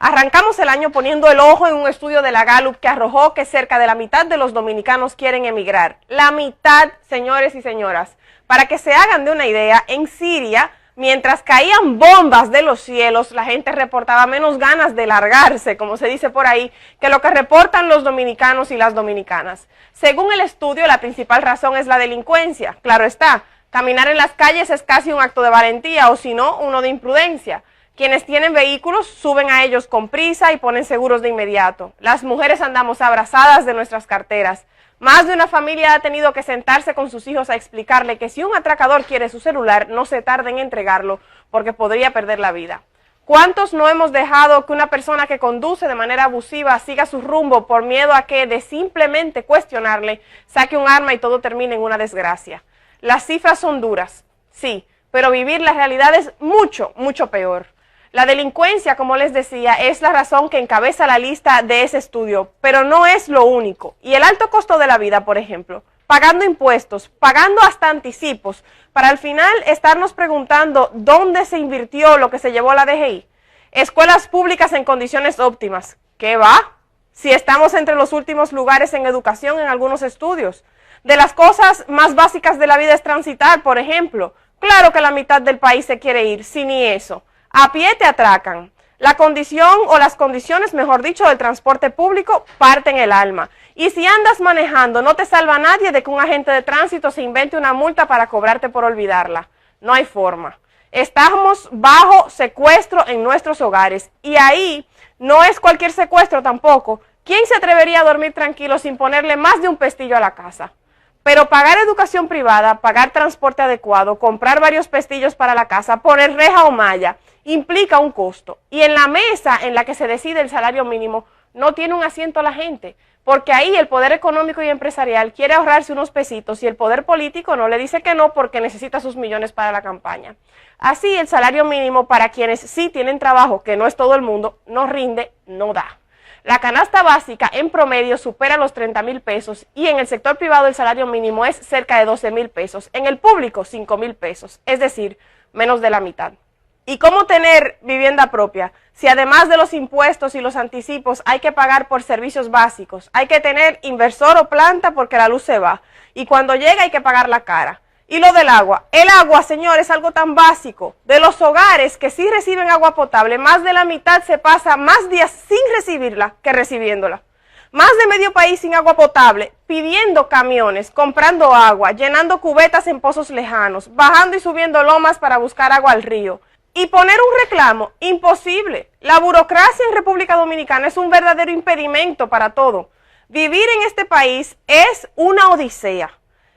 Arrancamos el año poniendo el ojo en un estudio de la Gallup que arrojó que cerca de la mitad de los dominicanos quieren emigrar. La mitad, señores y señoras. Para que se hagan de una idea, en Siria, mientras caían bombas de los cielos, la gente reportaba menos ganas de largarse, como se dice por ahí, que lo que reportan los dominicanos y las dominicanas. Según el estudio, la principal razón es la delincuencia. Claro está, caminar en las calles es casi un acto de valentía, o si no, uno de imprudencia. Quienes tienen vehículos suben a ellos con prisa y ponen seguros de inmediato. Las mujeres andamos abrazadas de nuestras carteras. Más de una familia ha tenido que sentarse con sus hijos a explicarle que si un atracador quiere su celular, no se tarde en entregarlo porque podría perder la vida. ¿Cuántos no hemos dejado que una persona que conduce de manera abusiva siga su rumbo por miedo a que de simplemente cuestionarle saque un arma y todo termine en una desgracia? Las cifras son duras, sí, pero vivir la realidad es mucho, mucho peor. La delincuencia, como les decía, es la razón que encabeza la lista de ese estudio, pero no es lo único. Y el alto costo de la vida, por ejemplo, pagando impuestos, pagando hasta anticipos, para al final estarnos preguntando dónde se invirtió lo que se llevó la DGI. Escuelas públicas en condiciones óptimas, ¿qué va? Si estamos entre los últimos lugares en educación en algunos estudios. De las cosas más básicas de la vida es transitar, por ejemplo. Claro que la mitad del país se quiere ir, si ni eso. A pie te atracan. La condición o las condiciones, mejor dicho, del transporte público parten el alma. Y si andas manejando, no te salva nadie de que un agente de tránsito se invente una multa para cobrarte por olvidarla. No hay forma. Estamos bajo secuestro en nuestros hogares. Y ahí no es cualquier secuestro tampoco. ¿Quién se atrevería a dormir tranquilo sin ponerle más de un pestillo a la casa? Pero pagar educación privada, pagar transporte adecuado, comprar varios pestillos para la casa, poner reja o malla, implica un costo. Y en la mesa en la que se decide el salario mínimo no tiene un asiento la gente, porque ahí el poder económico y empresarial quiere ahorrarse unos pesitos y el poder político no le dice que no porque necesita sus millones para la campaña. Así el salario mínimo para quienes sí tienen trabajo, que no es todo el mundo, no rinde, no da. La canasta básica en promedio supera los 30,000 pesos y en el sector privado el salario mínimo es cerca de 12,000 pesos, en el público 5,000 pesos, es decir, menos de la mitad. ¿Y cómo tener vivienda propia? Si además de los impuestos y los anticipos hay que pagar por servicios básicos, hay que tener inversor o planta porque la luz se va y cuando llega hay que pagar la cara. Y lo del agua. El agua, señor, es algo tan básico. De los hogares que sí reciben agua potable, más de la mitad se pasa más días sin recibirla que recibiéndola. Más de medio país sin agua potable, pidiendo camiones, comprando agua, llenando cubetas en pozos lejanos, bajando y subiendo lomas para buscar agua al río. Y poner un reclamo, imposible. La burocracia en República Dominicana es un verdadero impedimento para todo. Vivir en este país es una odisea.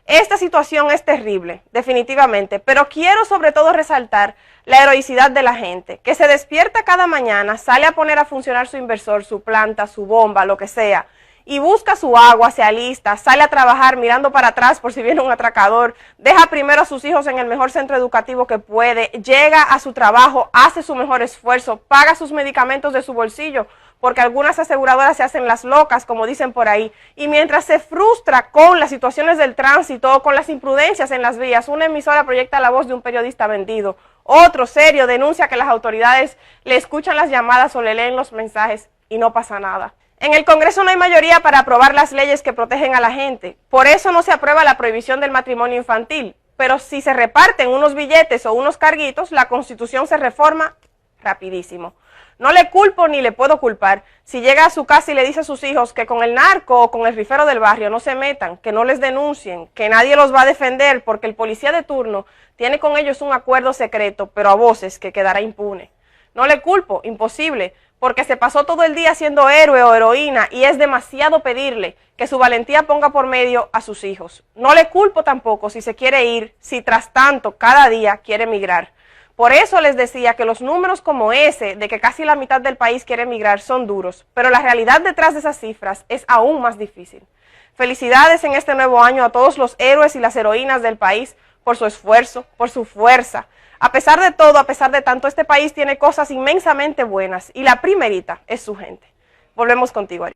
Esta situación es terrible, definitivamente, pero quiero sobre todo resaltar la heroicidad de la gente, que se despierta cada mañana, sale a poner a funcionar su inversor, su planta, su bomba, lo que sea, y busca su agua, se alista, sale a trabajar mirando para atrás por si viene un atracador, deja primero a sus hijos en el mejor centro educativo que puede, llega a su trabajo, hace su mejor esfuerzo, paga sus medicamentos de su bolsillo, porque algunas aseguradoras se hacen las locas, como dicen por ahí, y mientras se frustra con las situaciones del tránsito o con las imprudencias en las vías, una emisora proyecta la voz de un periodista vendido, otro serio denuncia que las autoridades le escuchan las llamadas o le leen los mensajes y no pasa nada. En el Congreso no hay mayoría para aprobar las leyes que protegen a la gente, por eso no se aprueba la prohibición del matrimonio infantil, pero si se reparten unos billetes o unos carguitos, la Constitución se reforma rapidísimo. No le culpo ni le puedo culpar si llega a su casa y le dice a sus hijos que con el narco o con el rifero del barrio no se metan, que no les denuncien, que nadie los va a defender porque el policía de turno tiene con ellos un acuerdo secreto, pero a voces que quedará impune. No le culpo, imposible, porque se pasó todo el día siendo héroe o heroína y es demasiado pedirle que su valentía ponga por medio a sus hijos. No le culpo tampoco si se quiere ir, si tras tanto cada día quiere emigrar. Por eso les decía que los números como ese, de que casi la mitad del país quiere emigrar, son duros, pero la realidad detrás de esas cifras es aún más difícil. Felicidades en este nuevo año a todos los héroes y las heroínas del país por su esfuerzo, por su fuerza. A pesar de todo, a pesar de tanto, este país tiene cosas inmensamente buenas y la primerita es su gente. Volvemos contigo, Ari.